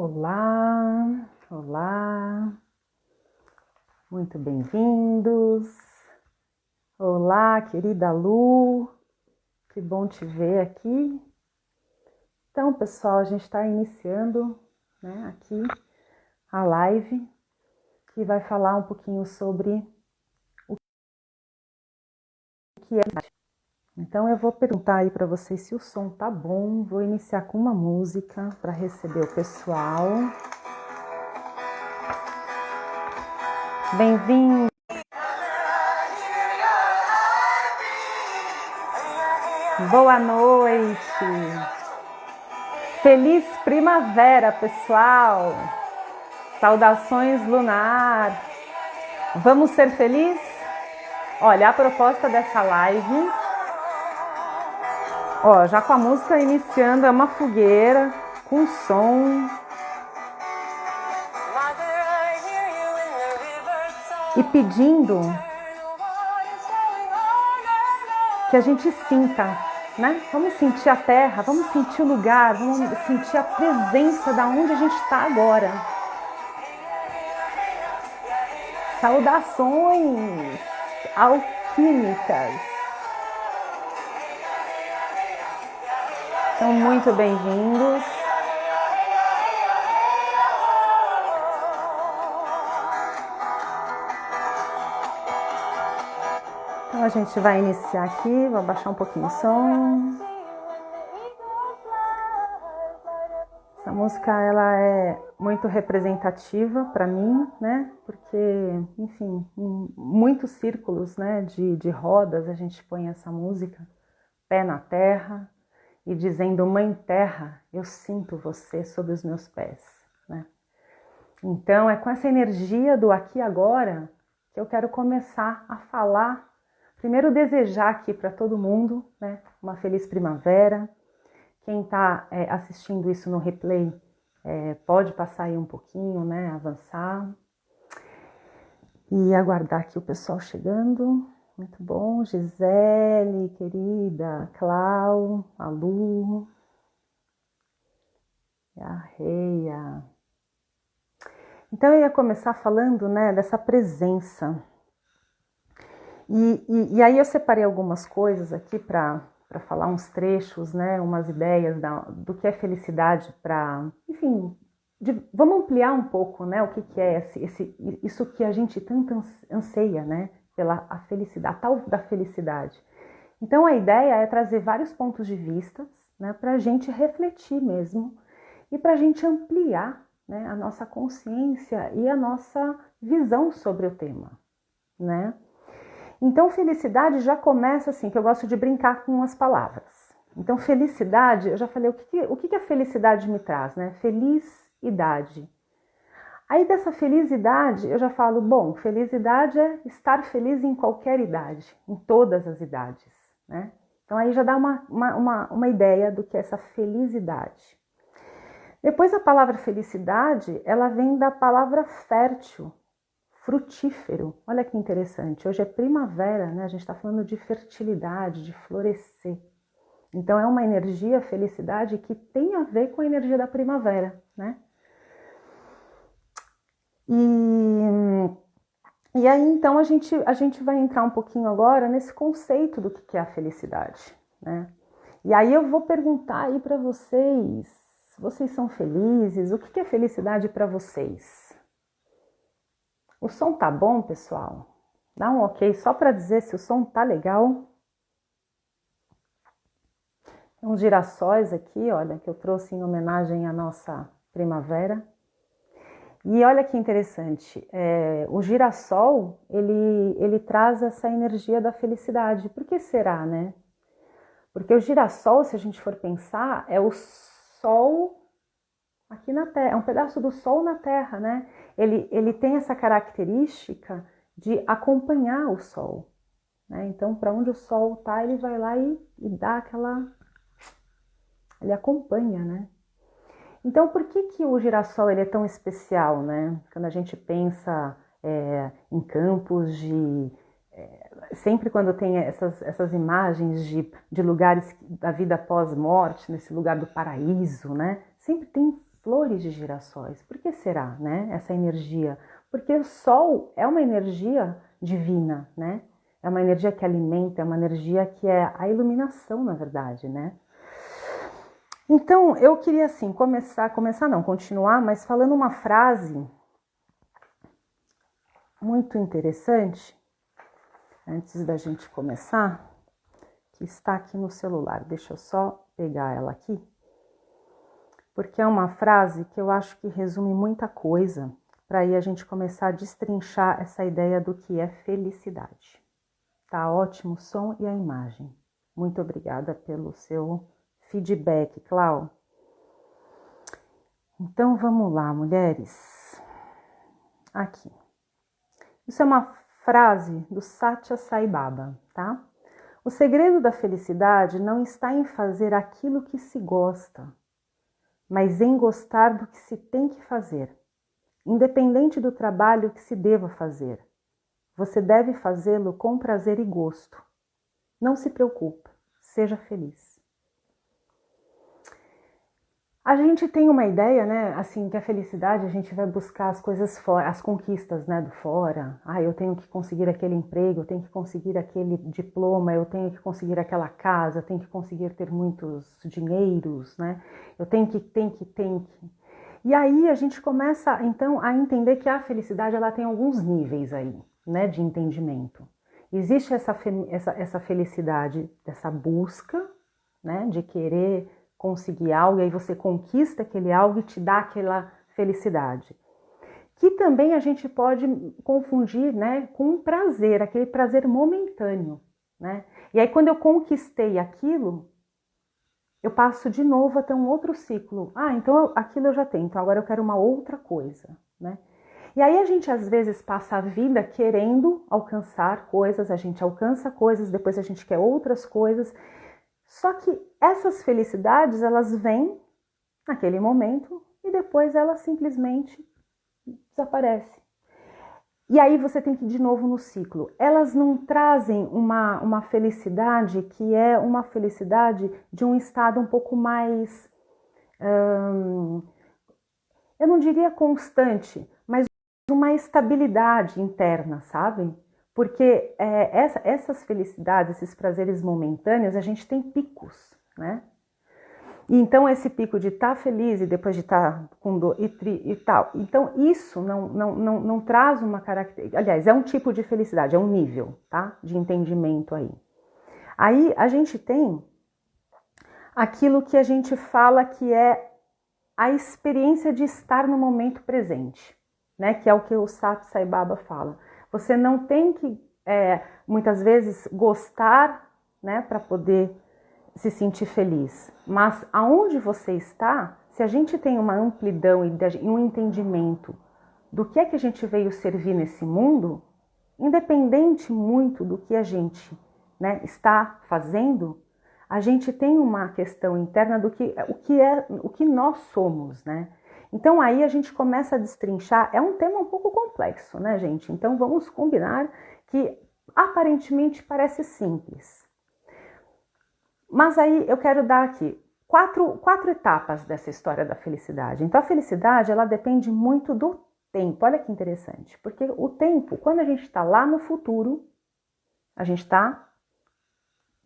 Olá, olá, muito bem-vindos. Olá, querida Lu, que bom te ver aqui. Então, pessoal, a gente está iniciando, aqui a live, que vai falar um pouquinho sobre o que é. Então, eu vou perguntar aí para vocês se o som tá bom. Vou iniciar com uma música para receber o pessoal. Bem-vindo. Boa noite. Feliz primavera, pessoal. Saudações lunar. Vamos ser felizes? Olha, a proposta dessa live, já com a música iniciando, é uma fogueira com som. E pedindo que a gente sinta, né? Vamos sentir a terra, vamos sentir o lugar, vamos sentir a presença da onde a gente está agora. Saudações alquímicas. Então, muito bem-vindos. Então, a gente vai iniciar aqui, vou abaixar um pouquinho o som. Essa música, ela é muito representativa para mim, né? Porque, enfim, em muitos círculos, né, de rodas, a gente põe essa música, pé na terra, e dizendo: Mãe Terra, eu sinto você sob os meus pés, né? Então, é com essa energia do aqui e agora que eu quero começar a falar. Primeiro, desejar aqui para todo mundo, né, uma feliz primavera. Quem está assistindo isso no replay pode passar aí um pouquinho, né, avançar. E aguardar aqui o pessoal chegando. Muito bom. Gisele, querida, Clau, a Lu, a Reia. Então, eu ia começar falando, né, dessa presença. E aí eu separei algumas coisas aqui para falar uns trechos, né, umas ideias do que é felicidade para, enfim, vamos ampliar um pouco, né, o que é isso que a gente tanto anseia, né, pela a felicidade, a tal da felicidade. Então a ideia é trazer vários pontos de vista, né, para a gente refletir mesmo e para a gente ampliar, né, a nossa consciência e a nossa visão sobre o tema, né? Então, felicidade já começa assim, que eu gosto de brincar com as palavras. Então, felicidade, eu já falei, o que a felicidade me traz, né? Felicidade. Aí, dessa felicidade, eu já falo, bom, felicidade é estar feliz em qualquer idade, em todas as idades, né? Então, aí já dá uma ideia do que é essa felicidade. Depois, a palavra felicidade, ela vem da palavra fértil, frutífero. Olha que interessante, hoje é primavera, né? A gente está falando de fertilidade, de florescer. Então é uma energia, felicidade, que tem a ver com a energia da primavera, né? E aí então a gente vai entrar um pouquinho agora nesse conceito do que é a felicidade, né? E aí eu vou perguntar aí para vocês são felizes? O que é felicidade para vocês? O som tá bom, pessoal? Dá um ok só para dizer se o som tá legal. Tem uns girassóis aqui, olha, que eu trouxe em homenagem à nossa primavera. E olha que interessante, o girassol, ele traz essa energia da felicidade. Por que será, né? Porque o girassol, se a gente for pensar, é o sol aqui na Terra, é um pedaço do sol na Terra, né? Ele tem essa característica de acompanhar o sol, né? Então, para onde o sol tá, ele vai lá e dá aquela... Ele acompanha, né? Então, por que o girassol ele é tão especial, né? Quando a gente pensa em campos de... sempre quando tem essas imagens de lugares da vida pós-morte, nesse lugar do paraíso, né? Sempre tem flores de girassóis. Por que será, né? Essa energia? Porque o sol é uma energia divina, né? É uma energia que alimenta, é uma energia que é a iluminação, na verdade, né? Então, eu queria assim, continuar, mas falando uma frase muito interessante, antes da gente começar, que está aqui no celular. Deixa eu só pegar ela aqui, porque é uma frase que eu acho que resume muita coisa, para aí a gente começar a destrinchar essa ideia do que é felicidade. Tá ótimo o som e a imagem. Muito obrigada pelo seu feedback, Clau. Então vamos lá, mulheres. Aqui. Isso é uma frase do Satya Sai Baba, tá? O segredo da felicidade não está em fazer aquilo que se gosta, mas em gostar do que se tem que fazer, independente do trabalho que se deva fazer. Você deve fazê-lo com prazer e gosto. Não se preocupe, seja feliz. A gente tem uma ideia, né, assim, que a felicidade a gente vai buscar as coisas fora, as conquistas, né, do fora. Ah, eu tenho que conseguir aquele emprego, eu tenho que conseguir aquele diploma, eu tenho que conseguir aquela casa, eu tenho que conseguir ter muitos dinheiros, né? Eu tenho que. E aí a gente começa, então, a entender que a felicidade, ela tem alguns níveis aí, né, de entendimento. Existe essa felicidade, dessa busca, né, de querer conseguir algo, e aí você conquista aquele algo e te dá aquela felicidade. Que também a gente pode confundir, né, com um prazer, aquele prazer momentâneo, né? E aí quando eu conquistei aquilo, eu passo de novo a ter um outro ciclo. Ah, então aquilo eu já tenho, então agora eu quero uma outra coisa, né? E aí a gente às vezes passa a vida querendo alcançar coisas, a gente alcança coisas, depois a gente quer outras coisas. Só que essas felicidades, elas vêm naquele momento e depois elas simplesmente desaparecem. E aí você tem que ir de novo no ciclo. Elas não trazem uma felicidade que é uma felicidade de um estado um pouco mais, eu não diria constante, mas uma estabilidade interna, sabe? Porque essas felicidades, esses prazeres momentâneos, a gente tem picos, né? E então esse pico de estar feliz e depois de estar com dor e tal. Então isso não traz uma característica, aliás, é um tipo de felicidade, é um nível, tá? De entendimento aí. Aí a gente tem aquilo que a gente fala que é a experiência de estar no momento presente, né? Que é o que o Satya Sai Baba fala. Você não tem que, muitas vezes, gostar, né, para poder se sentir feliz. Mas aonde você está, se a gente tem uma amplidão e um entendimento do que é que a gente veio servir nesse mundo, independente muito do que a gente, né, está fazendo, a gente tem uma questão interna do o que nós somos, né? Então aí a gente começa a destrinchar, é um tema um pouco complexo, né, gente? Então vamos combinar que aparentemente parece simples. Mas aí eu quero dar aqui quatro etapas dessa história da felicidade. Então a felicidade, ela depende muito do tempo. Olha que interessante, porque o tempo, quando a gente está lá no futuro, a gente está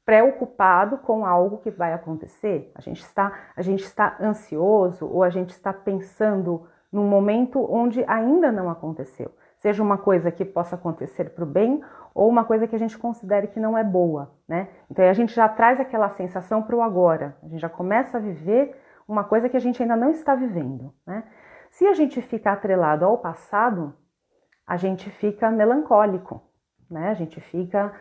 preocupado com algo que vai acontecer, a gente está ansioso ou a gente está pensando num momento onde ainda não aconteceu, seja uma coisa que possa acontecer para o bem ou uma coisa que a gente considere que não é boa, né? Então a gente já traz aquela sensação para o agora, a gente já começa a viver uma coisa que a gente ainda não está vivendo, né? Se a gente fica atrelado ao passado, a gente fica melancólico, né? A gente fica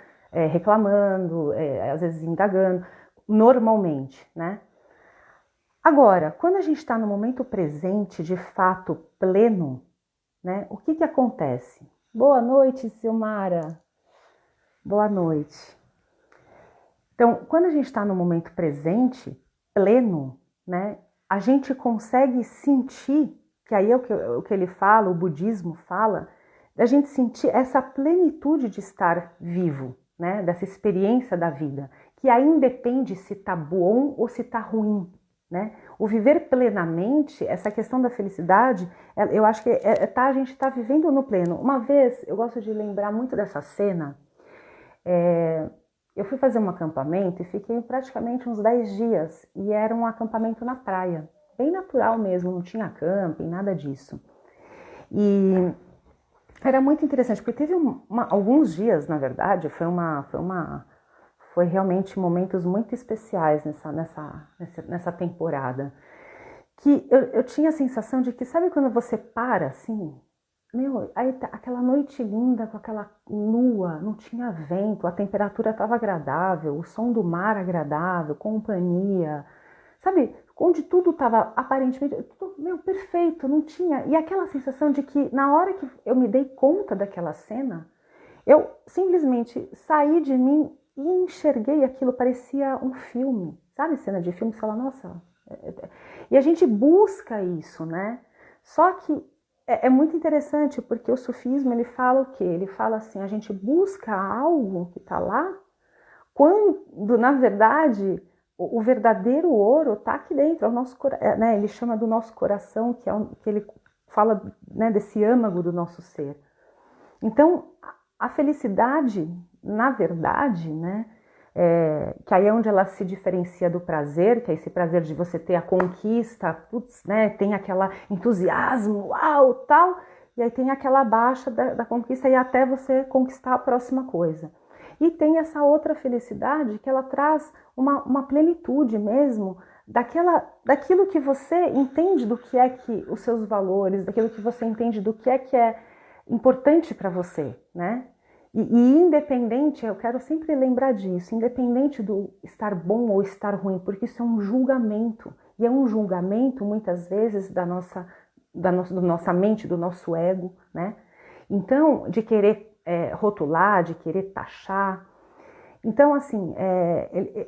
reclamando, às vezes indagando, normalmente, né? Agora, quando a gente está no momento presente, de fato pleno, né? O que acontece? Boa noite, Silmara. Boa noite. Então, quando a gente está no momento presente, pleno, né? A gente consegue sentir, que aí é o que ele fala, o budismo fala, da gente sentir essa plenitude de estar vivo, né, dessa experiência da vida, que aí independe se tá bom ou se tá ruim, né? O viver plenamente, essa questão da felicidade, eu acho que a gente está vivendo no pleno. Uma vez, eu gosto de lembrar muito dessa cena, eu fui fazer um acampamento e fiquei praticamente uns 10 dias, e era um acampamento na praia, bem natural mesmo, não tinha camping, nada disso. E era muito interessante, porque teve alguns dias, na verdade, foi realmente momentos muito especiais nessa temporada. Que eu tinha a sensação de que, sabe quando você para assim? Meu, aí aquela noite linda com aquela lua, não tinha vento, a temperatura estava agradável, o som do mar agradável, companhia, sabe? Onde tudo estava aparentemente, tudo, perfeito, não tinha. E aquela sensação de que na hora que eu me dei conta daquela cena, eu simplesmente saí de mim e enxerguei aquilo, parecia um filme, sabe? Cena de filme, você fala, nossa. E a gente busca isso, né? Só que é muito interessante, porque o sufismo, ele fala o quê? Ele fala assim, a gente busca algo que está lá, quando, na verdade, o verdadeiro ouro está aqui dentro, é o nosso, né? Ele chama do nosso coração, que ele fala, né, desse âmago do nosso ser. Então, a felicidade, na verdade, né, que aí é onde ela se diferencia do prazer, que é esse prazer de você ter a conquista, putz, né, tem aquela entusiasmo, uau, tal, e aí tem aquela baixa da conquista e até você conquistar a próxima coisa. E tem essa outra felicidade que ela traz uma plenitude mesmo, daquilo que você entende do que é que os seus valores, daquilo que você entende do que é importante para você, né? E independente, eu quero sempre lembrar disso, independente do estar bom ou estar ruim, porque isso é um julgamento, e é um julgamento muitas vezes da nossa mente, do nosso ego, né? Então, de querer rotular, de querer taxar. Então, assim,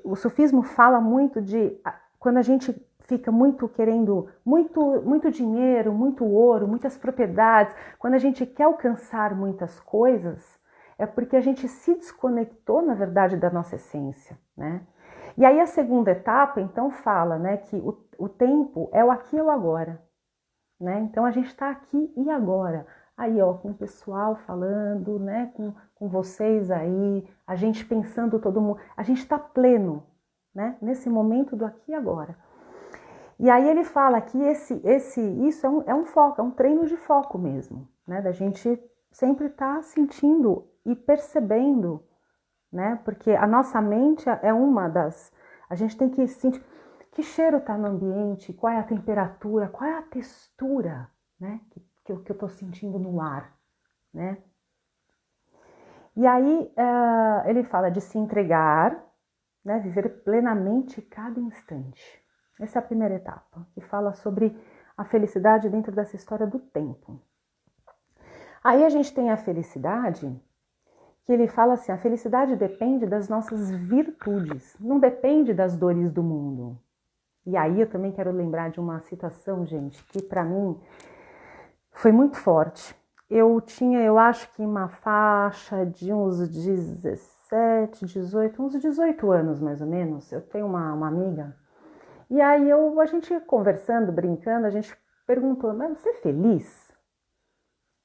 o sufismo fala muito de quando a gente fica muito querendo muito dinheiro, muito ouro, muitas propriedades, quando a gente quer alcançar muitas coisas, é porque a gente se desconectou, na verdade, da nossa essência, né? E aí a segunda etapa, então, fala, né, que o tempo é o aqui e o agora, né? Então a gente está aqui e agora. Aí, ó, com o pessoal falando, né, com vocês aí, a gente pensando todo mundo, a gente está pleno, né, nesse momento do aqui e agora. E aí ele fala que isso é um foco, é um treino de foco mesmo, né, da gente sempre estar sentindo e percebendo, né, porque a nossa mente é uma das, a gente tem que sentir que cheiro está no ambiente, qual é a temperatura, qual é a textura, né, que eu estou sentindo no ar, né. E aí ele fala de se entregar, né, viver plenamente cada instante. Essa é a primeira etapa, que fala sobre a felicidade dentro dessa história do tempo. Aí a gente tem a felicidade, que ele fala assim, a felicidade depende das nossas virtudes, não depende das dores do mundo. E aí eu também quero lembrar de uma situação, gente, que para mim foi muito forte. Eu tinha, eu acho que uma faixa de uns 17, 18, uns 18 anos mais ou menos. Eu tenho uma amiga, e aí a gente conversando, brincando, a gente perguntou, mas você é feliz?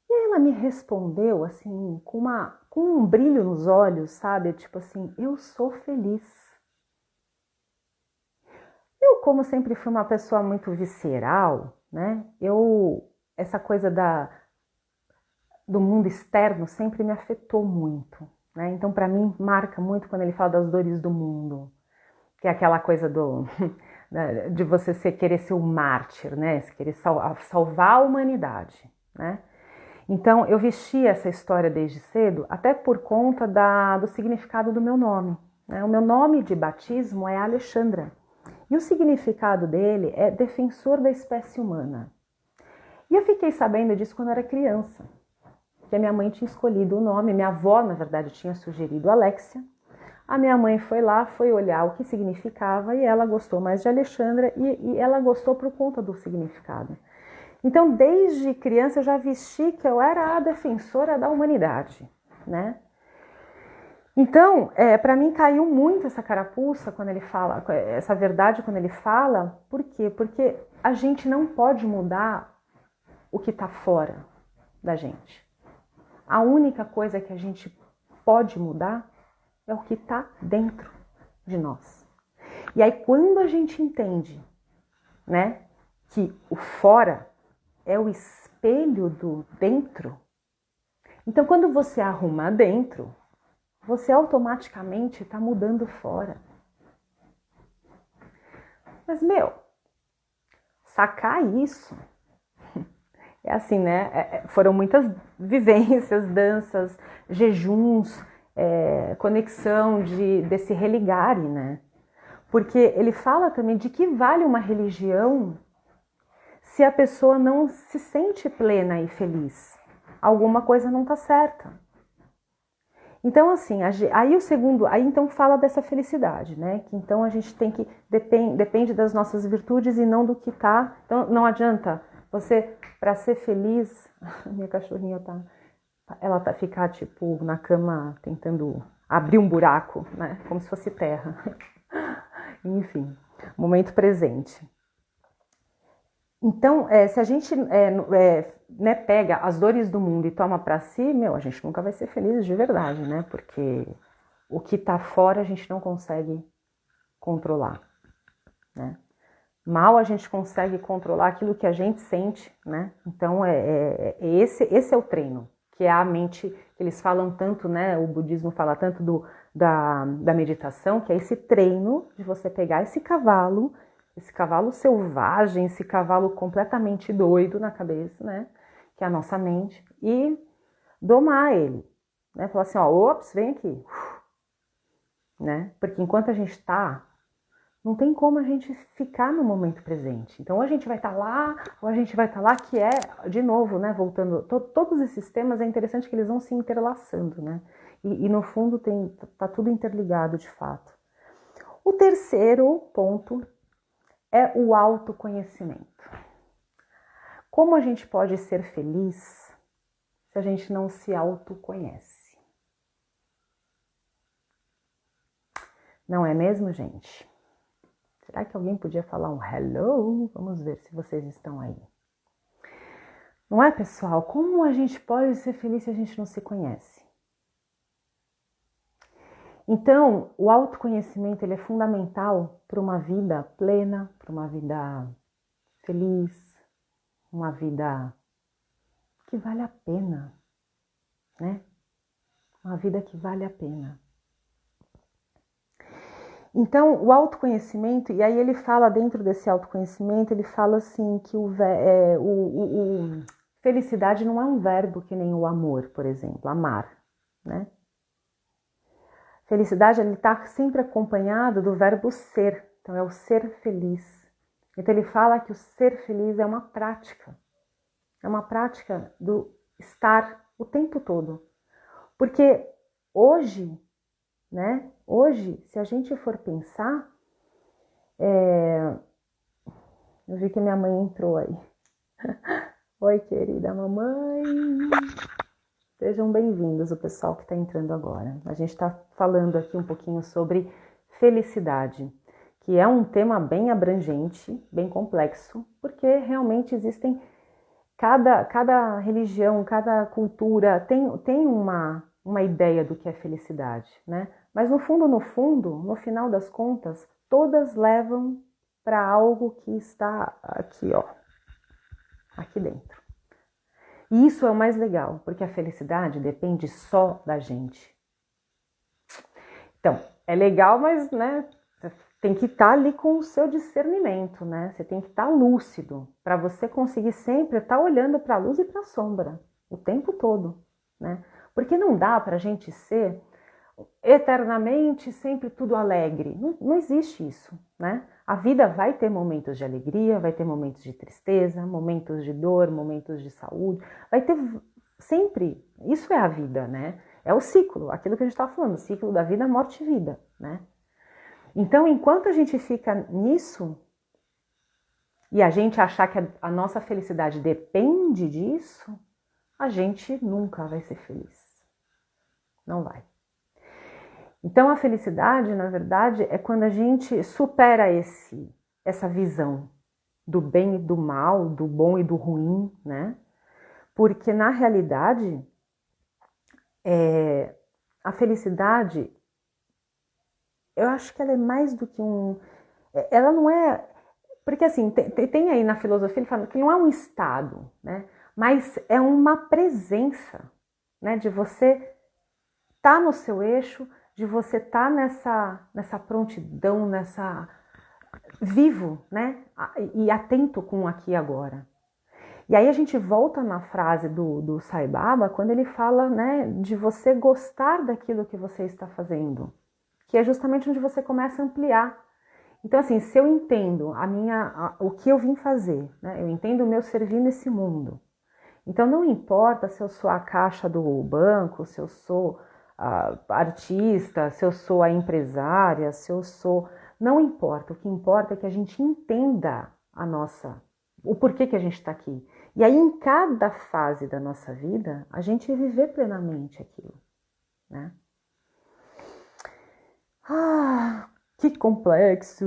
E aí ela me respondeu assim, com um brilho nos olhos, sabe? Tipo assim, eu sou feliz. Eu, como sempre fui uma pessoa muito visceral, né? Essa coisa do mundo externo sempre me afetou muito, né? Então, para mim, marca muito quando ele fala das dores do mundo, que é aquela coisa de você querer ser um mártir, né? Você querer salvar a humanidade, né? Então, eu vesti essa história desde cedo, até por conta do significado do meu nome, né? O meu nome de batismo é Alexandra. E o significado dele é defensor da espécie humana. E eu fiquei sabendo disso quando eu era criança, que a minha mãe tinha escolhido o nome, minha avó, na verdade, tinha sugerido Alexia. A minha mãe foi lá, foi olhar o que significava e ela gostou mais de Alexandra e ela gostou por conta do significado. Então, desde criança, eu já vesti que eu era a defensora da humanidade, né? Então, para mim caiu muito essa carapuça quando ele fala, essa verdade quando ele fala. Por quê? Porque a gente não pode mudar o que está fora da gente. A única coisa que a gente pode mudar é o que está dentro de nós. E aí, quando a gente entende, né, que o fora é o espelho do dentro, então quando você arruma dentro, você automaticamente está mudando fora. Mas, sacar isso é assim, né? Foram muitas vivências, danças, jejuns, conexão desse religare, né? Porque ele fala também de que vale uma religião se a pessoa não se sente plena e feliz. Alguma coisa não está certa. Então, assim, aí o segundo, aí então fala dessa felicidade, né? Que então a gente tem que, depende das nossas virtudes e não do que tá. Então não adianta você, para ser feliz, minha cachorrinha ficar tipo na cama tentando abrir um buraco, né? Como se fosse terra. Enfim, momento presente. Então, se a gente né, pega as dores do mundo e toma para si, a gente nunca vai ser feliz de verdade, né? Porque o que está fora a gente não consegue controlar, né? Mal a gente consegue controlar aquilo que a gente sente, né? Então, esse é o treino, que é a mente, que eles falam tanto, né? O budismo fala tanto da meditação, que é esse treino de você pegar esse cavalo selvagem, esse cavalo completamente doido na cabeça, né? Que é a nossa mente, e domar ele, né? Falar assim, ops, vem aqui, né? Porque enquanto a gente tá, não tem como a gente ficar no momento presente. Então, ou a gente vai estar lá, ou a gente vai estar lá, que é, de novo, né? Voltando, todos esses temas, é interessante que eles vão se interlaçando, né? E no fundo tá tudo interligado, de fato. O terceiro ponto é o autoconhecimento. Como a gente pode ser feliz se a gente não se autoconhece? Não é mesmo, gente? Será que alguém podia falar um hello? Vamos ver se vocês estão aí. Não é, pessoal? Como a gente pode ser feliz se a gente não se conhece? Então, o autoconhecimento ele é fundamental para uma vida plena, para uma vida feliz, uma vida que vale a pena, né? Uma vida que vale a pena. Então, o autoconhecimento, e aí ele fala dentro desse autoconhecimento, ele fala assim que felicidade não é um verbo que nem o amor, por exemplo, amar, né? Felicidade, ele está sempre acompanhado do verbo ser, então é o ser feliz. Então ele fala que o ser feliz é uma prática do estar o tempo todo. Porque hoje, né? Hoje, se a gente for pensar, eu vi que minha mãe entrou aí. Oi, querida mamãe. Sejam bem-vindos, o pessoal que está entrando agora. A gente está falando aqui um pouquinho sobre felicidade, que é um tema bem abrangente, bem complexo, porque realmente existem, cada religião, cada cultura tem uma ideia do que é felicidade, né? Mas no fundo, no final das contas, todas levam para algo que está aqui, aqui dentro. E isso é o mais legal, porque a felicidade depende só da gente. Então, é legal, mas, né, você tem que estar ali com o seu discernimento, né? Você tem que estar lúcido para você conseguir sempre estar olhando para a luz e para a sombra o tempo todo, né? Porque não dá para a gente ser eternamente sempre tudo alegre. Não existe isso, né? A vida vai ter momentos de alegria, vai ter momentos de tristeza, momentos de dor, momentos de saúde, vai ter sempre. Isso é a vida, né? É o ciclo, aquilo que a gente está falando, o ciclo da vida, morte e vida, né? Então, enquanto a gente fica nisso e a gente achar que a nossa felicidade depende disso, a gente nunca vai ser feliz. Não vai. Então a felicidade, na verdade, é quando a gente supera essa visão do bem e do mal, do bom e do ruim, né? Porque na realidade, a felicidade, eu acho que ela é mais do que ela não é. Porque assim, tem aí na filosofia, ele fala que não é um estado, né? Mas é uma presença, né? De você estar no seu eixo, de você estar nessa prontidão, vivo, né? E atento com o aqui e agora. E aí a gente volta na frase do Sai Baba, quando ele fala, né, de você gostar daquilo que você está fazendo, que é justamente onde você começa a ampliar. Então, assim, se eu entendo o que eu vim fazer, né, eu entendo o meu servir nesse mundo. Então, não importa se eu sou a caixa do banco, se eu sou a artista, se eu sou a empresária, se eu sou... Não importa, o que importa é que a gente entenda o porquê que a gente está aqui. E aí, em cada fase da nossa vida, a gente viver plenamente aquilo, né? Ah, que complexo!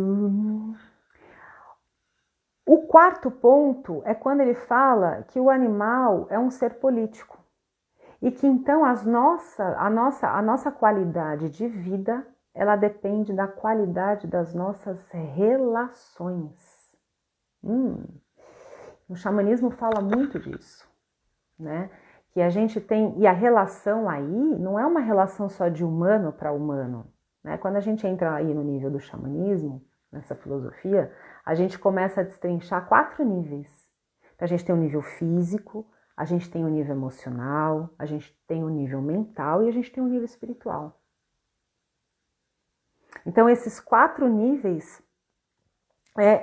O quarto ponto é quando ele fala que o animal é um ser político e que então a nossa qualidade de vida ela depende da qualidade das nossas relações. O xamanismo fala muito disso, né? Que a gente tem, e a relação aí não é uma relação só de humano para humano, né? Quando a gente entra aí no nível do xamanismo, nessa filosofia, a gente começa a destrinchar 4 níveis. Então, a gente tem o nível físico, a gente tem o nível emocional, a gente tem o nível mental e a gente tem o nível espiritual. Então, esses 4 níveis,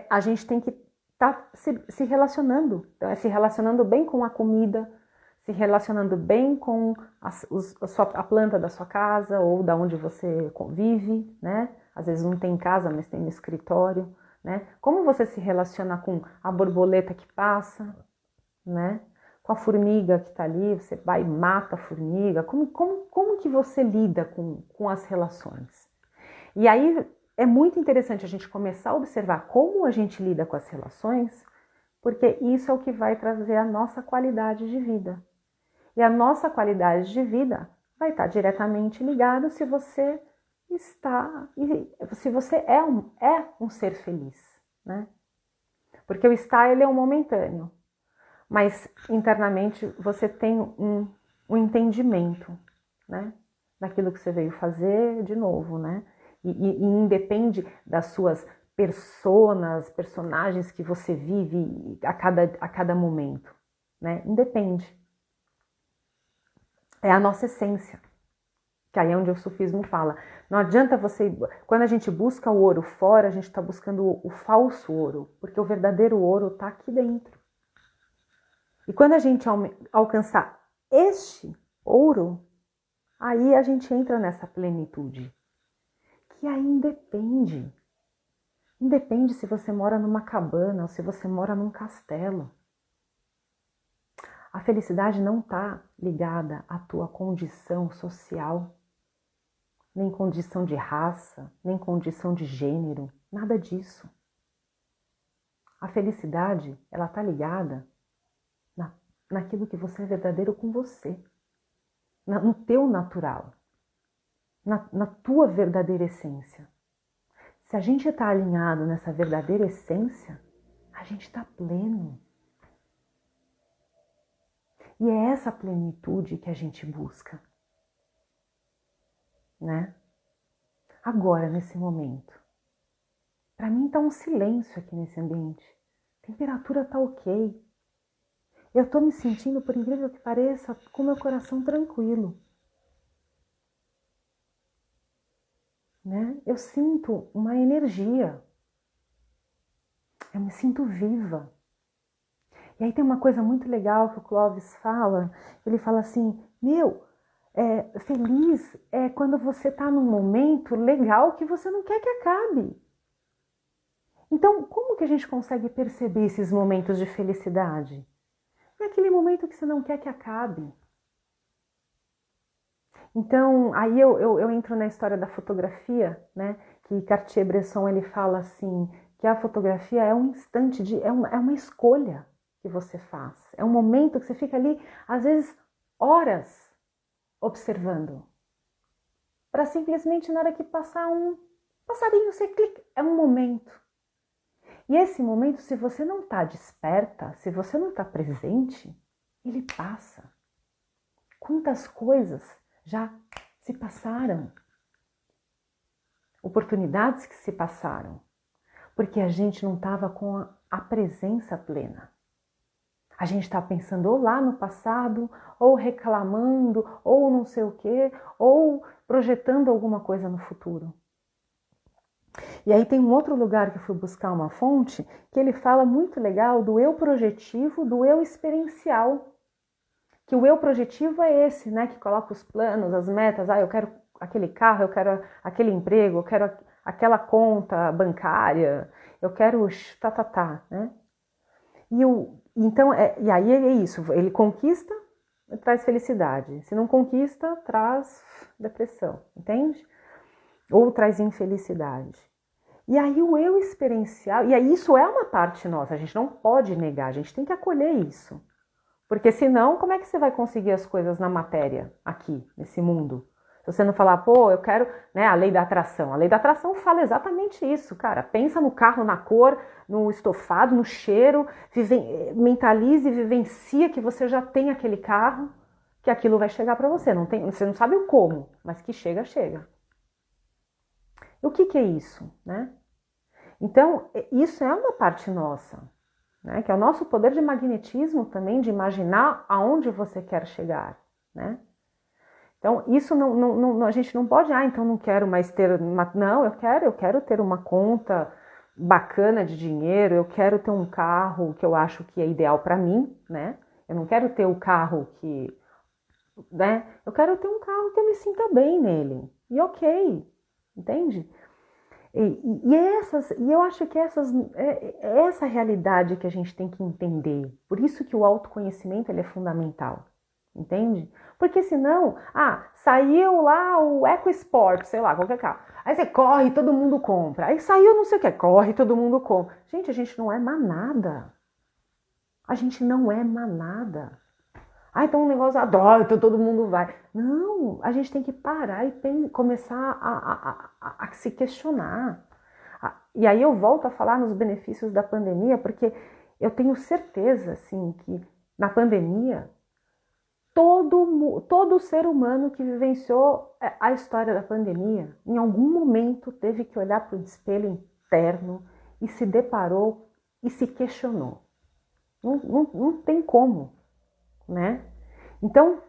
a gente tem que estar se relacionando. Então, se relacionando bem com a comida, se relacionando bem com a planta da sua casa ou da onde você convive, né? Às vezes não tem casa, mas tem no escritório, né? Como você se relaciona com a borboleta que passa, né? Com a formiga que está ali, você vai e mata a formiga. Como que você lida com as relações? E aí é muito interessante a gente começar a observar como a gente lida com as relações, porque isso é o que vai trazer a nossa qualidade de vida. E a nossa qualidade de vida vai estar diretamente ligada se você é um ser feliz, né? Porque o estar, ele é um momentâneo, mas internamente você tem um entendimento, né? Daquilo que você veio fazer de novo, né? E independe das suas personagens que você vive a cada momento, né? Independe. É a nossa essência, que aí é onde o sufismo fala. Não adianta você... Quando a gente busca o ouro fora, a gente está buscando o falso ouro, porque o verdadeiro ouro está aqui dentro. E quando a gente alcançar este ouro, aí a gente entra nessa plenitude, que aí independe. Independe se você mora numa cabana ou se você mora num castelo. A felicidade não está ligada à tua condição social, nem condição de raça, nem condição de gênero, nada disso. A felicidade, ela está ligada naquilo que você é verdadeiro com você, no teu natural, na tua verdadeira essência. Se a gente está alinhado nessa verdadeira essência, a gente está pleno. E é essa plenitude que a gente busca, né? Agora, nesse momento. Para mim tá um silêncio aqui nesse ambiente. A temperatura tá ok. Eu tô me sentindo, por incrível que pareça, com meu coração tranquilo. Né? Eu sinto uma energia. Eu me sinto viva. E aí tem uma coisa muito legal que o Clóvis fala. Ele fala assim, feliz é quando você está num momento legal que você não quer que acabe. Então, como que a gente consegue perceber esses momentos de felicidade? É aquele momento que você não quer que acabe. Então, aí eu entro na história da fotografia, né? Que Cartier-Bresson ele fala assim, que a fotografia é um instante, é uma escolha que você faz. É um momento que você fica ali, às vezes, horas observando. Para simplesmente, na hora que passar um passarinho, você clica. É um momento. E esse momento, se você não está desperta, se você não está presente, ele passa. Quantas coisas já se passaram? Oportunidades que se passaram. Porque a gente não estava com a presença plena. A gente está pensando ou lá no passado, ou reclamando, ou não sei o quê, ou projetando alguma coisa no futuro. E aí tem um outro lugar que eu fui buscar uma fonte, que ele fala muito legal do eu projetivo, do eu experiencial. Que o eu projetivo é esse, né? Que coloca os planos, as metas. Eu quero aquele carro, eu quero aquele emprego, eu quero aquela conta bancária, eu quero né? E aí é isso, ele conquista, traz felicidade. Se não conquista, traz depressão, entende? Ou traz infelicidade. E aí o eu experiencial, e aí isso é uma parte nossa, a gente não pode negar, a gente tem que acolher isso. Porque senão, como é que você vai conseguir as coisas na matéria, aqui, nesse mundo? Se você não falar, pô, eu quero, né, a lei da atração. A lei da atração fala exatamente isso, cara. Pensa no carro, na cor, no estofado, no cheiro, mentalize e vivencia que você já tem aquele carro, que aquilo vai chegar para você. Você não sabe o como, mas que chega, chega. E o que é isso, né? Então, isso é uma parte nossa, né? Que é o nosso poder de magnetismo também, de imaginar aonde você quer chegar, né? Então, isso a gente não pode, então não quero mais ter não, eu quero ter uma conta bacana de dinheiro, eu quero ter um carro que eu acho que é ideal para mim, né? Eu não quero ter o carro que, né? Eu quero ter um carro que eu me sinta bem nele. E ok, entende? E eu acho que essa realidade que a gente tem que entender. Por isso que o autoconhecimento ele é fundamental. Entende? Porque senão, saiu lá o EcoSport, sei lá, qualquer carro. Aí você corre, todo mundo compra. Aí saiu não sei o que, corre, todo mundo compra. Gente, a gente não é manada. A gente não é manada. Então um negócio adora, então todo mundo vai. Não, a gente tem que parar e começar a se questionar. E aí eu volto a falar nos benefícios da pandemia, porque eu tenho certeza, assim, que na pandemia todo ser humano que vivenciou a história da pandemia, em algum momento teve que olhar para o espelho interno e se deparou e se questionou. Não tem como, né? Então,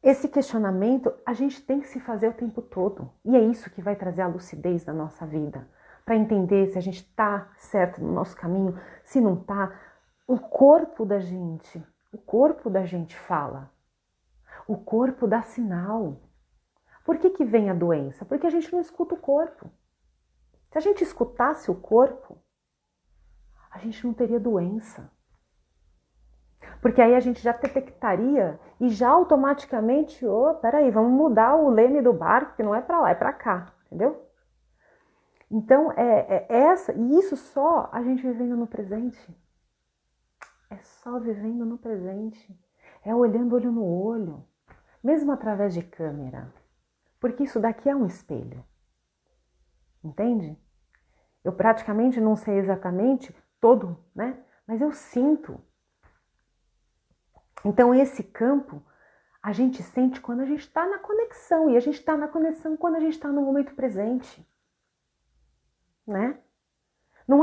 esse questionamento a gente tem que se fazer o tempo todo. E é isso que vai trazer a lucidez na nossa vida. Para entender se a gente está certo no nosso caminho, se não está. O corpo da gente fala. O corpo dá sinal. Por que vem a doença? Porque a gente não escuta o corpo. Se a gente escutasse o corpo, a gente não teria doença. Porque aí a gente já detectaria e já automaticamente, peraí, vamos mudar o leme do barco, que não é para lá, é para cá, entendeu? Então, e isso só a gente vivendo no presente. É só vivendo no presente. É olhando olho no olho, mesmo através de câmera. Porque isso daqui é um espelho. Entende? Eu praticamente não sei exatamente todo, né? Mas eu sinto. Então esse campo a gente sente quando a gente está na conexão. E a gente está na conexão quando a gente está no momento presente. Né? Não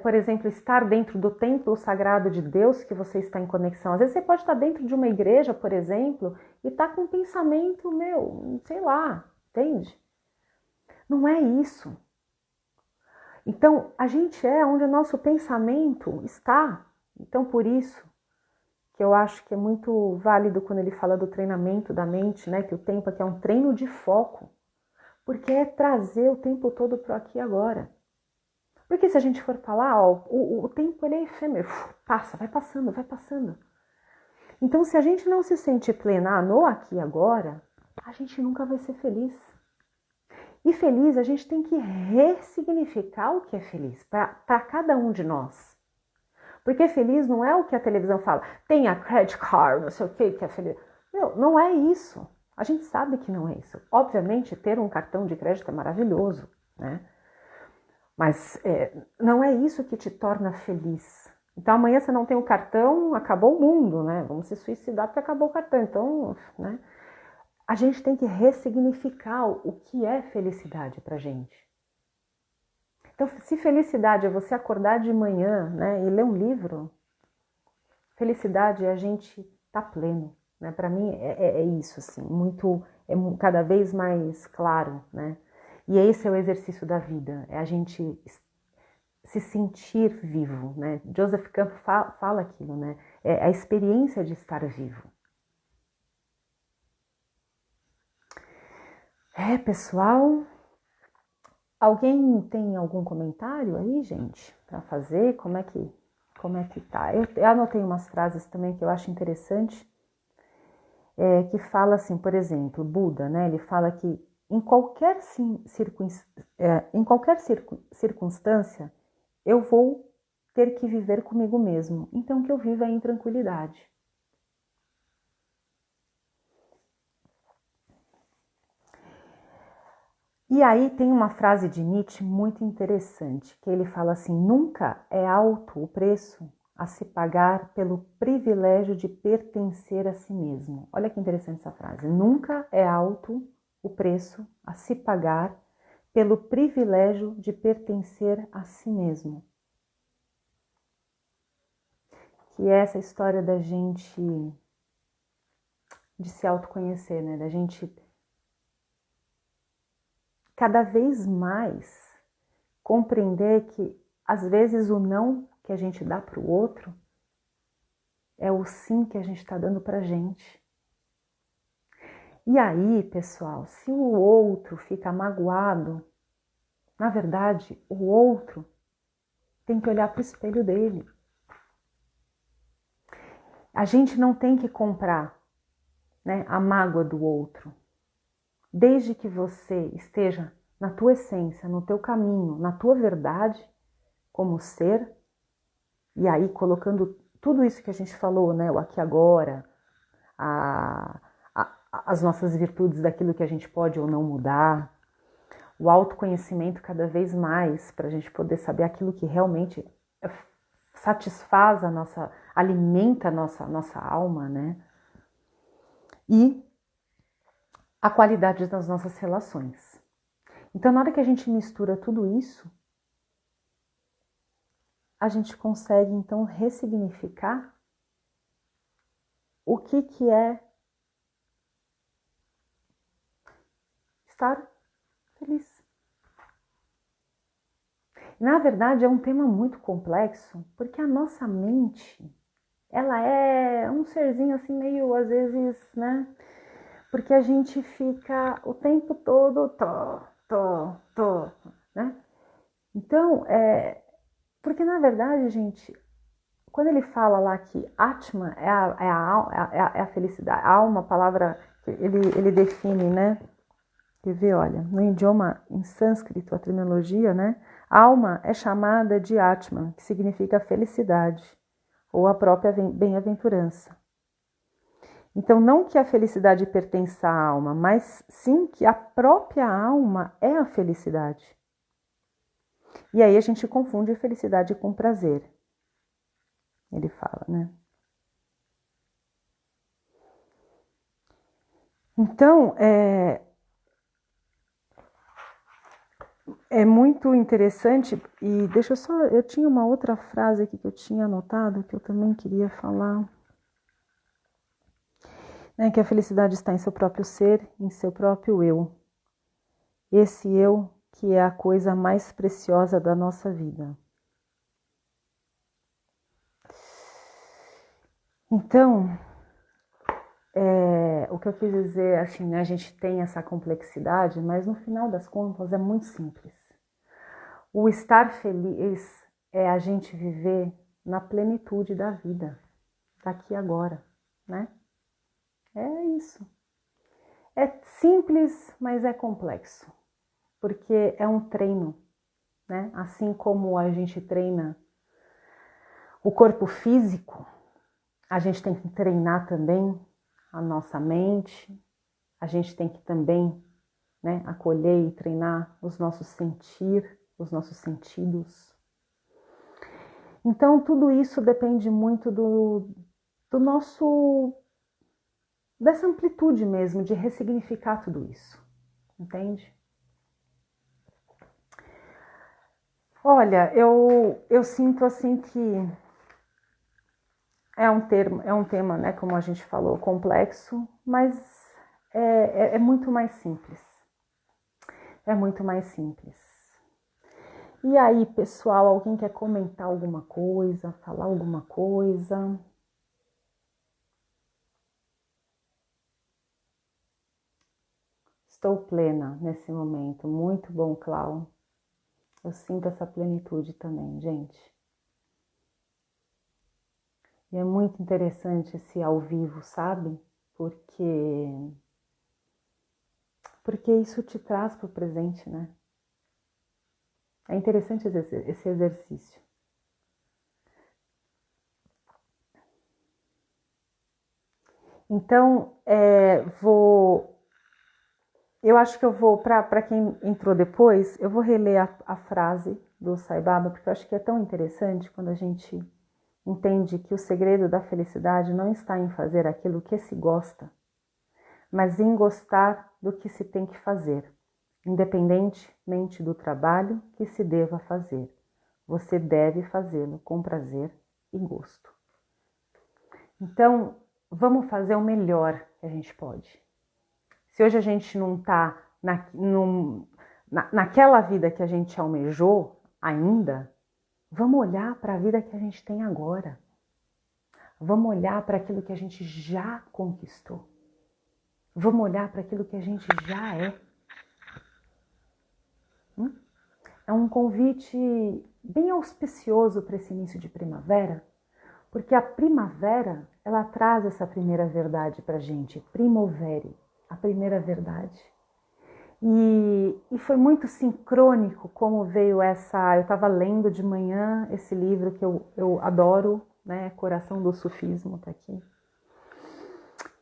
por exemplo, estar dentro do templo sagrado de Deus que você está em conexão. Às vezes você pode estar dentro de uma igreja, por exemplo, e estar com um pensamento, sei lá, entende? Não é isso. Então, a gente é onde o nosso pensamento está. Então, por isso que eu acho que é muito válido quando ele fala do treinamento da mente, né? Que o tempo aqui é um treino de foco. Porque é trazer o tempo todo para o aqui e agora. Porque se a gente for falar, o tempo ele é efêmero, passa, vai passando, vai passando. Então, se a gente não se sente plena no aqui e agora, a gente nunca vai ser feliz. E feliz, a gente tem que ressignificar o que é feliz para cada um de nós. Porque feliz não é o que a televisão fala, tem a credit card, não sei o que é feliz. Não é isso. A gente sabe que não é isso. Obviamente, ter um cartão de crédito é maravilhoso, né? Mas não é isso que te torna feliz. Então amanhã você não tem o cartão, acabou o mundo, né? Vamos se suicidar porque acabou o cartão. Então, né? A gente tem que ressignificar o que é felicidade pra gente. Então, se felicidade é você acordar de manhã, né, e ler um livro, felicidade é a gente estar pleno, né? Para mim é isso, assim, cada vez mais claro, né? E esse é o exercício da vida, é a gente se sentir vivo, né? Joseph Campbell fala aquilo, né? É a experiência de estar vivo. Pessoal, alguém tem algum comentário aí, gente, para fazer? Como é que tá? Eu anotei umas frases também que eu acho interessante, que fala assim, por exemplo, Buda, né? Ele fala que em qualquer circunstância eu vou ter que viver comigo mesmo, então que eu viva em tranquilidade. E aí tem uma frase de Nietzsche muito interessante, que ele fala assim, nunca é alto o preço a se pagar pelo privilégio de pertencer a si mesmo. Olha que interessante essa frase. Nunca é alto o preço a se pagar pelo privilégio de pertencer a si mesmo. Que é essa história da gente de se autoconhecer, né? Da gente cada vez mais compreender que às vezes o não que a gente dá para o outro é o sim que a gente está dando para a gente. E aí, pessoal, se o outro fica magoado, na verdade, o outro tem que olhar para o espelho dele. A gente não tem que comprar, né, a mágoa do outro. Desde que você esteja na tua essência, no teu caminho, na tua verdade, como ser, e aí colocando tudo isso que a gente falou, né, o aqui agora, as nossas virtudes daquilo que a gente pode ou não mudar, o autoconhecimento cada vez mais para a gente poder saber aquilo que realmente satisfaz alimenta a nossa alma, né? E a qualidade das nossas relações. Então, na hora que a gente mistura tudo isso, a gente consegue então ressignificar o que é estar feliz. Na verdade, é um tema muito complexo, porque a nossa mente, ela é um serzinho assim meio, às vezes, né? Porque a gente fica o tempo todo, né? Então, porque na verdade, gente, quando ele fala lá que Atma é a felicidade, alma, a palavra que ele define, né? Quer ver, olha, no idioma em sânscrito, a terminologia, né? Alma é chamada de Atman, que significa felicidade, ou a própria bem-aventurança. Então, não que a felicidade pertença à alma, mas sim que a própria alma é a felicidade. E aí a gente confunde felicidade com prazer. Ele fala, né? Então, é muito interessante, e eu tinha uma outra frase aqui que eu tinha anotado, que eu também queria falar, né, que a felicidade está em seu próprio ser, em seu próprio eu. Esse eu que é a coisa mais preciosa da nossa vida. Então, o que eu quis dizer, assim, né, a gente tem essa complexidade, mas no final das contas é muito simples. O estar feliz é a gente viver na plenitude da vida, daqui e agora, né? É isso. É simples, mas é complexo, porque é um treino, né? Assim como a gente treina o corpo físico, a gente tem que treinar também a nossa mente, a gente tem que também, né, acolher e treinar os nossos sentir, os nossos sentidos. Então, tudo isso depende muito do nosso, dessa amplitude mesmo, de ressignificar tudo isso, entende? Olha, eu sinto assim que é um tema, né, como a gente falou, complexo, mas é muito mais simples. É muito mais simples. E aí, pessoal, alguém quer comentar alguma coisa, falar alguma coisa? Estou plena nesse momento. Muito bom, Clau. Eu sinto essa plenitude também, gente. E é muito interessante esse ao vivo, sabe? Porque isso te traz para o presente, né? É interessante esse exercício. Então, eu acho que eu vou, para quem entrou depois, eu vou reler a frase do Sai Baba, porque eu acho que é tão interessante quando a gente entende que o segredo da felicidade não está em fazer aquilo que se gosta, mas em gostar do que se tem que fazer, independentemente do trabalho que se deva fazer. Você deve fazê-lo com prazer e gosto. Então, vamos fazer o melhor que a gente pode. Se hoje a gente não está naquela vida que a gente almejou ainda, vamos olhar para a vida que a gente tem agora. Vamos olhar para aquilo que a gente já conquistou. Vamos olhar para aquilo que a gente já é. É um convite bem auspicioso para esse início de primavera, porque a primavera, ela traz essa primeira verdade para a gente, primovere, a primeira verdade. E foi muito sincrônico como veio essa... Eu estava lendo de manhã esse livro que eu adoro, né? Coração do Sufismo, tá aqui.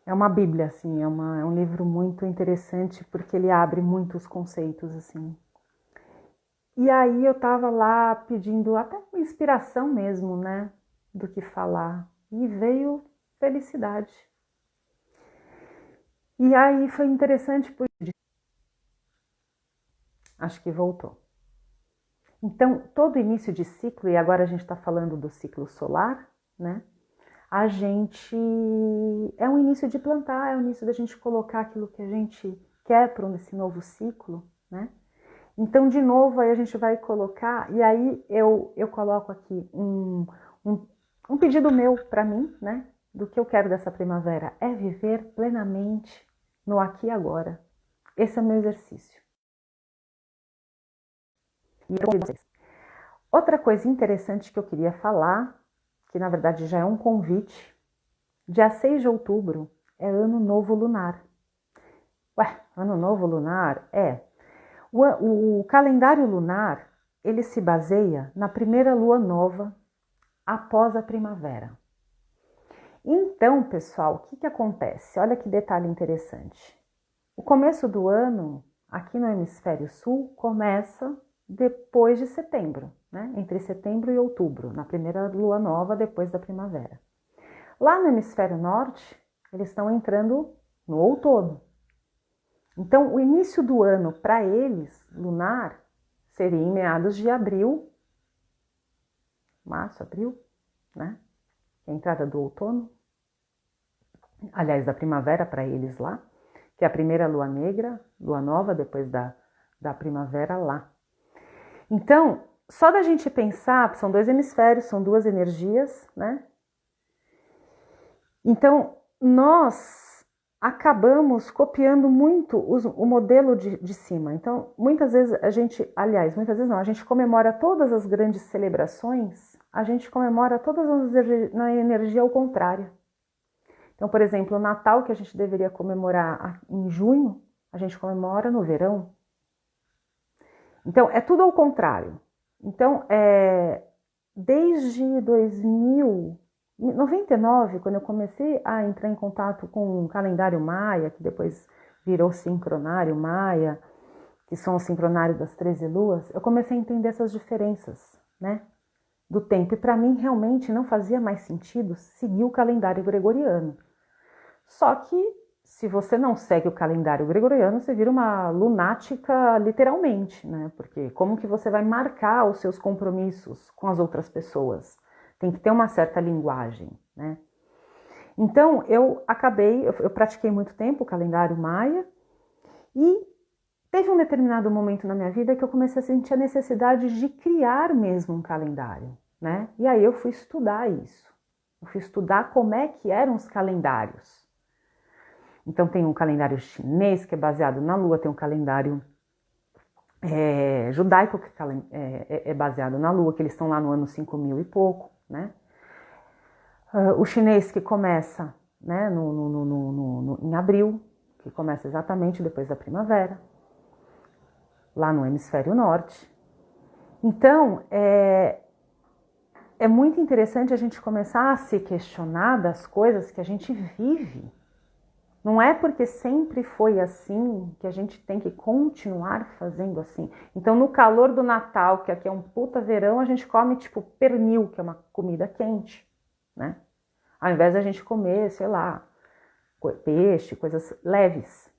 É uma bíblia, assim, é um livro muito interessante porque ele abre muitos conceitos, assim. E aí eu estava lá pedindo até uma inspiração mesmo, né? Do que falar. E veio felicidade. E aí foi interessante porque... Acho que voltou. Então, todo início de ciclo, e agora a gente está falando do ciclo solar, né? A gente... É um início de plantar, é o início da gente colocar aquilo que a gente quer para esse novo ciclo, né? Então, de novo, aí a gente vai colocar, e aí eu coloco aqui um pedido meu para mim, né? Do que eu quero dessa primavera, é viver plenamente no aqui e agora. Esse é o meu exercício. E eu convido vocês. Outra coisa interessante que eu queria falar, que na verdade já é um convite, dia 6 de outubro é Ano Novo Lunar. Ué, Ano Novo Lunar? É. O calendário lunar, ele se baseia na primeira lua nova após a primavera. Então, pessoal, o que acontece? Olha que detalhe interessante. O começo do ano, aqui no hemisfério sul, começa depois de setembro, né? Entre setembro e outubro, na primeira lua nova depois da primavera. Lá no hemisfério norte, eles estão entrando no outono. Então, o início do ano para eles, lunar, seria em meados de abril, março, abril, né? A entrada do outono, aliás, da primavera para eles lá, que é a primeira lua negra, lua nova depois da primavera lá. Então, só da gente pensar, são dois hemisférios, são duas energias, né? Então, nós acabamos copiando muito o modelo de cima. Então, muitas vezes a gente, aliás, muitas vezes não, a gente comemora todas as grandes celebrações, a gente comemora todas na energia ao contrário. Então, por exemplo, o Natal, que a gente deveria comemorar em junho, a gente comemora no verão. Então, é tudo ao contrário. Então, desde 99, quando eu comecei a entrar em contato com o calendário maia, que depois virou sincronário maia, que são o sincronário das 13 luas, eu comecei a entender essas diferenças, né, do tempo. E para mim, realmente, não fazia mais sentido seguir o calendário gregoriano. Só que, se você não segue o calendário gregoriano, você vira uma lunática literalmente, né? Porque como que você vai marcar os seus compromissos com as outras pessoas? Tem que ter uma certa linguagem, né? Então, eu pratiquei muito tempo o calendário maia e teve um determinado momento na minha vida que eu comecei a sentir a necessidade de criar mesmo um calendário, né? E aí eu fui estudar isso. Eu fui estudar como é que eram os calendários. Então tem um calendário chinês que é baseado na lua, tem um calendário judaico que é baseado na lua, que eles estão lá no ano 5000 e pouco, né? O chinês que começa, né, em abril, que começa exatamente depois da primavera, lá no hemisfério norte. Então, é muito interessante a gente começar a se questionar das coisas que a gente vive. Não é porque sempre foi assim que a gente tem que continuar fazendo assim. Então, no calor do Natal, que aqui é um puta verão, a gente come tipo pernil, que é uma comida quente, né? Ao invés da gente comer, sei lá, peixe, coisas leves.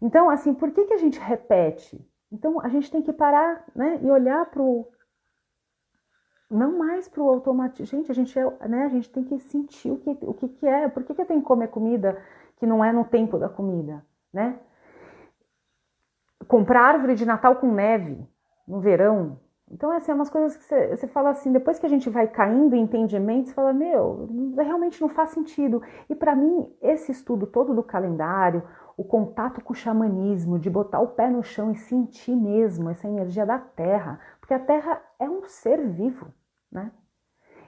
Então, assim, por que a gente repete? Então, a gente tem que parar, né, e olhar não mais para o automatismo. Gente, a gente tem que sentir o que é. Por que eu tenho que comer comida que não é no tempo da comida, né? Comprar árvore de Natal com neve no verão. Então, assim, umas coisas que você fala assim, depois que a gente vai caindo em entendimento, você fala, realmente não faz sentido. E para mim, esse estudo todo do calendário, o contato com o xamanismo, de botar o pé no chão e sentir mesmo essa energia da Terra, porque a Terra é um ser vivo, né?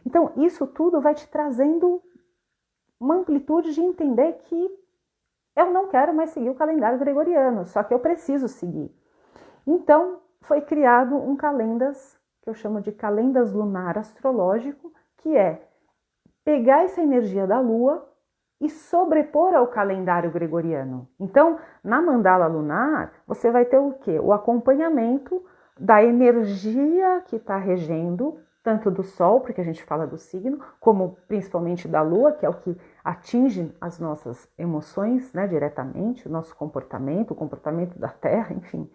Então, isso tudo vai te trazendo uma amplitude de entender que eu não quero mais seguir o calendário gregoriano, só que eu preciso seguir. Então, foi criado um calendas, que eu chamo de calendas lunar astrológico, que é pegar essa energia da Lua e sobrepor ao calendário gregoriano. Então, na mandala lunar, você vai ter o quê? O acompanhamento da energia que está regendo, tanto do Sol, porque a gente fala do signo, como principalmente da Lua, que é o que atinge as nossas emoções, né, diretamente, o nosso comportamento, o comportamento da Terra, enfim.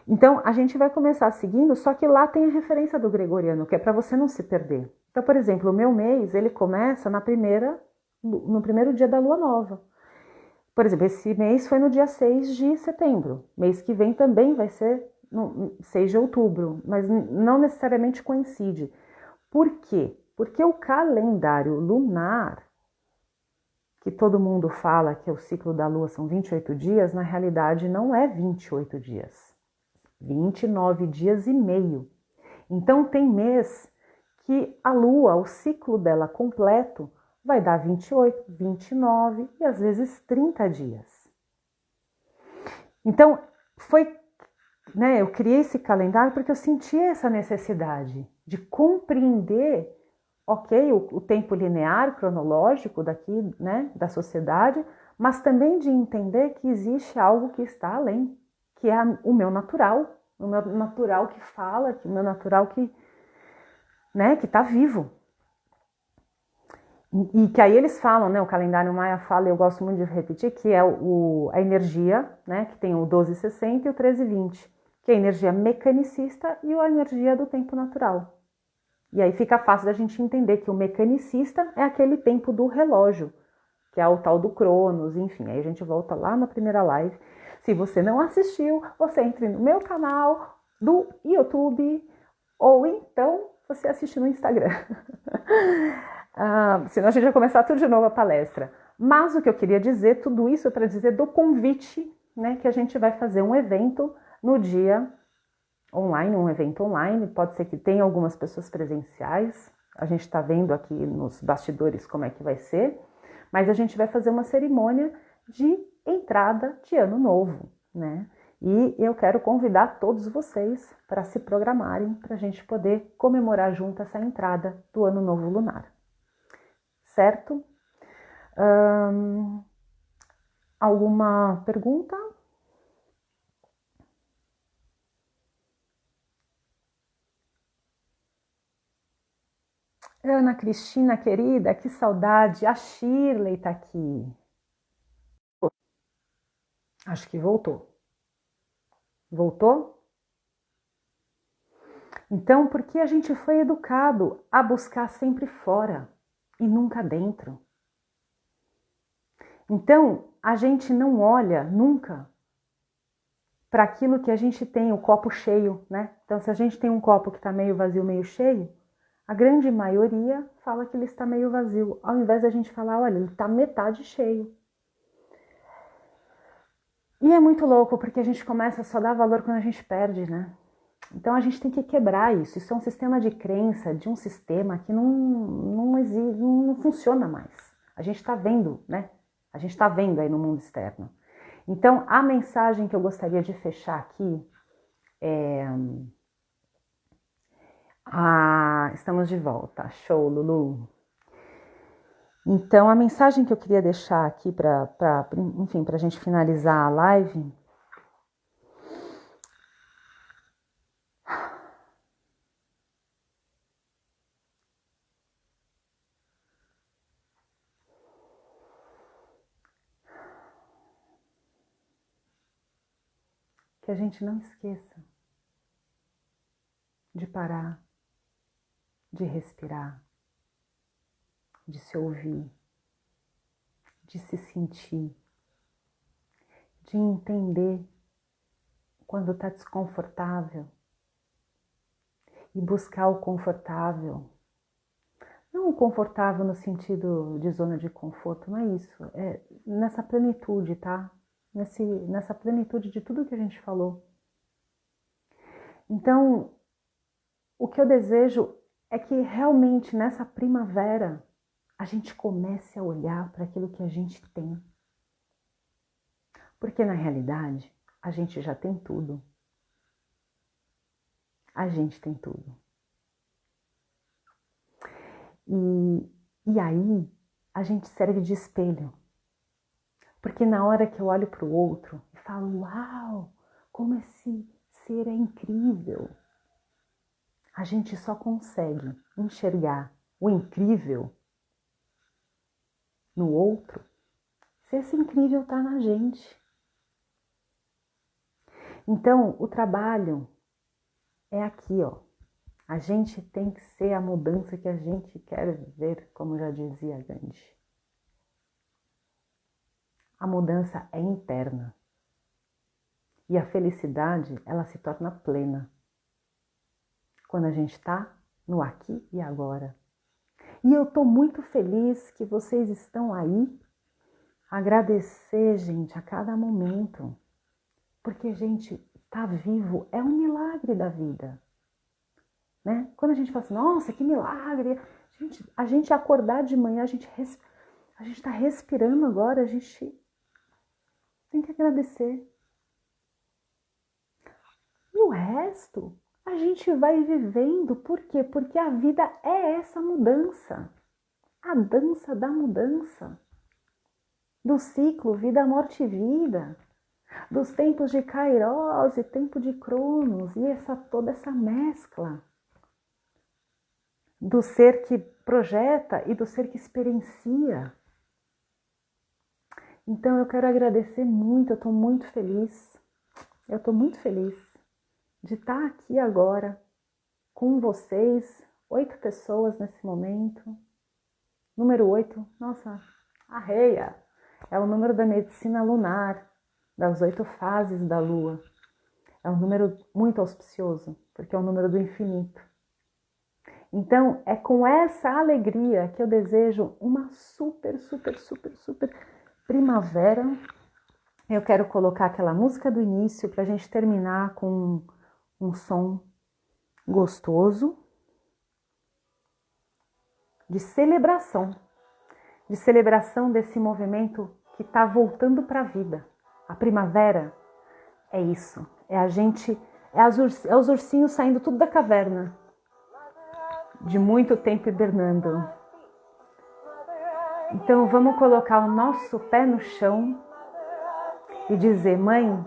Então, a gente vai começar seguindo, só que lá tem a referência do gregoriano, que é para você não se perder. Então, por exemplo, o meu mês, ele começa no primeiro dia da lua nova. Por exemplo, esse mês foi no dia 6 de setembro. Mês que vem também vai ser no 6 de outubro, mas não necessariamente coincide. Por quê? Porque o calendário lunar, que todo mundo fala que o ciclo da lua são 28 dias, na realidade não é 28 dias. 29 dias e meio. Então tem mês que a lua, o ciclo dela completo, vai dar 28, 29 e às vezes 30 dias. Então eu criei esse calendário porque eu senti essa necessidade de compreender, o tempo linear, cronológico daqui, né, da sociedade, mas também de entender que existe algo que está além, que é o meu natural que fala, o meu natural que está vivo. E que aí eles falam, né, o calendário maia fala, e eu gosto muito de repetir, que é a energia, né, que tem o 1260 e o 1320, que é a energia mecanicista e a energia do tempo natural. E aí fica fácil da gente entender que o mecanicista é aquele tempo do relógio, que é o tal do Cronos, enfim. Aí a gente volta lá na primeira live. Se você não assistiu, você entre no meu canal do YouTube ou então você assiste no Instagram. Senão a gente vai começar tudo de novo a palestra. Mas o que eu queria dizer, tudo isso para dizer do convite, né, que a gente vai fazer um evento no dia online, um evento online, pode ser que tenha algumas pessoas presenciais, a gente está vendo aqui nos bastidores como é que vai ser, Mas a gente vai fazer uma cerimônia de entrada de ano novo, né? E eu quero convidar todos vocês para se programarem para a gente poder comemorar junto essa entrada do ano novo lunar. Certo? Alguma pergunta? Ana Cristina, querida, que saudade. A Shirley está aqui. Acho que voltou. Voltou? Então, porque a gente foi educado a buscar sempre fora e nunca dentro. Então, a gente não olha nunca para aquilo que a gente tem, o copo cheio, né? Então, se a gente tem um copo que está meio vazio, meio cheio, a grande maioria fala que ele está meio vazio, ao invés da gente falar, olha, ele está metade cheio. E é muito louco, porque a gente começa a só dar valor quando a gente perde, né? Então a gente tem que quebrar isso. Isso é um sistema de crença, de um sistema que não funciona mais. A gente está vendo, né? A gente está vendo aí no mundo externo. Então a mensagem que eu gostaria de fechar aqui é... estamos de volta. Show, Lulu. Então a mensagem que eu queria deixar aqui para a gente finalizar a live que a gente não esqueça de parar, de respirar, de se ouvir, de se sentir, de entender quando está desconfortável e buscar o confortável. Não o confortável no sentido de zona de conforto, não é isso. É nessa plenitude, tá? Nessa plenitude de tudo que a gente falou. Então, o que eu desejo é que realmente nessa primavera a gente comece a olhar para aquilo que a gente tem. Porque na realidade a gente já tem tudo. A gente tem tudo. E aí a gente serve de espelho. Porque na hora que eu olho para o outro e falo, uau, como esse ser é incrível, a gente só consegue enxergar o incrível no outro se esse incrível está na gente. Então, o trabalho é aqui, ó. A gente tem que ser a mudança que a gente quer ver, como já dizia Gandhi. A mudança é interna. E a felicidade, ela se torna plena quando a gente está no aqui e agora. E eu estou muito feliz que vocês estão aí. Agradecer, gente, a cada momento. Porque, gente, estar vivo é um milagre da vida. Né? Quando a gente fala assim, nossa, que milagre. Gente, a gente acordar de manhã, a gente está respirando agora, a gente tem que agradecer. E o resto, a gente vai vivendo. Por quê? Porque a vida é essa mudança. A dança da mudança. Do ciclo vida, morte e vida. Dos tempos de Kairos e tempo de Cronos. E toda essa mescla. Do ser que projeta e do ser que experiencia. Então eu quero agradecer muito, eu estou muito feliz. Eu estou muito feliz de estar aqui agora com vocês, 8 pessoas nesse momento. Número 8, nossa, arreia! É o número da medicina lunar, das 8 fases da Lua. É um número muito auspicioso, porque é o número do infinito. Então, é com essa alegria que eu desejo uma super primavera. Eu quero colocar aquela música do início para a gente terminar com um som gostoso de celebração. de celebração desse movimento que está voltando para a vida. A primavera é isso, é a gente, é os ursinhos saindo tudo da caverna, de muito tempo hibernando. Então vamos colocar o nosso pé no chão e dizer: mãe,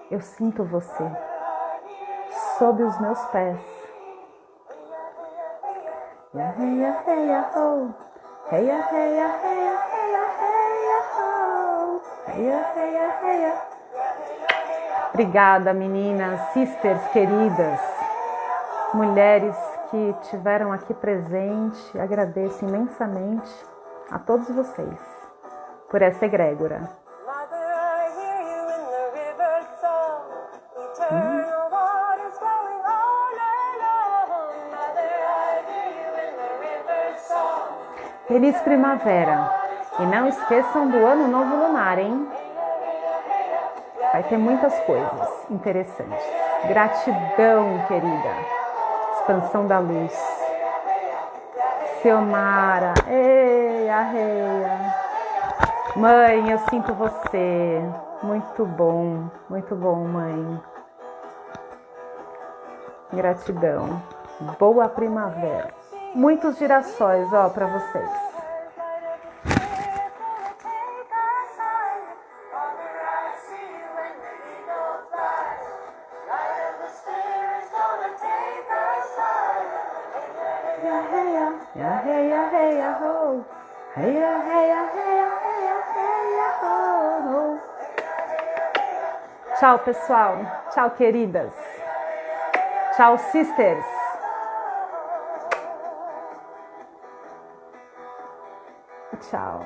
eu sinto você sob os meus pés. Obrigada, meninas, sisters queridas, mulheres que estiveram aqui presentes. Agradeço imensamente a todos vocês por essa egrégora. Feliz primavera! E não esqueçam do ano novo lunar, hein? Vai ter muitas coisas interessantes. Gratidão, querida. Expansão da luz. Seomara. Ei, arreia. Mãe, eu sinto você. Muito bom, mãe. Gratidão. Boa primavera. Muitos girassóis, ó, para vocês. Tchau, pessoal. Tchau, queridas. Tchau, sisters. Tchau.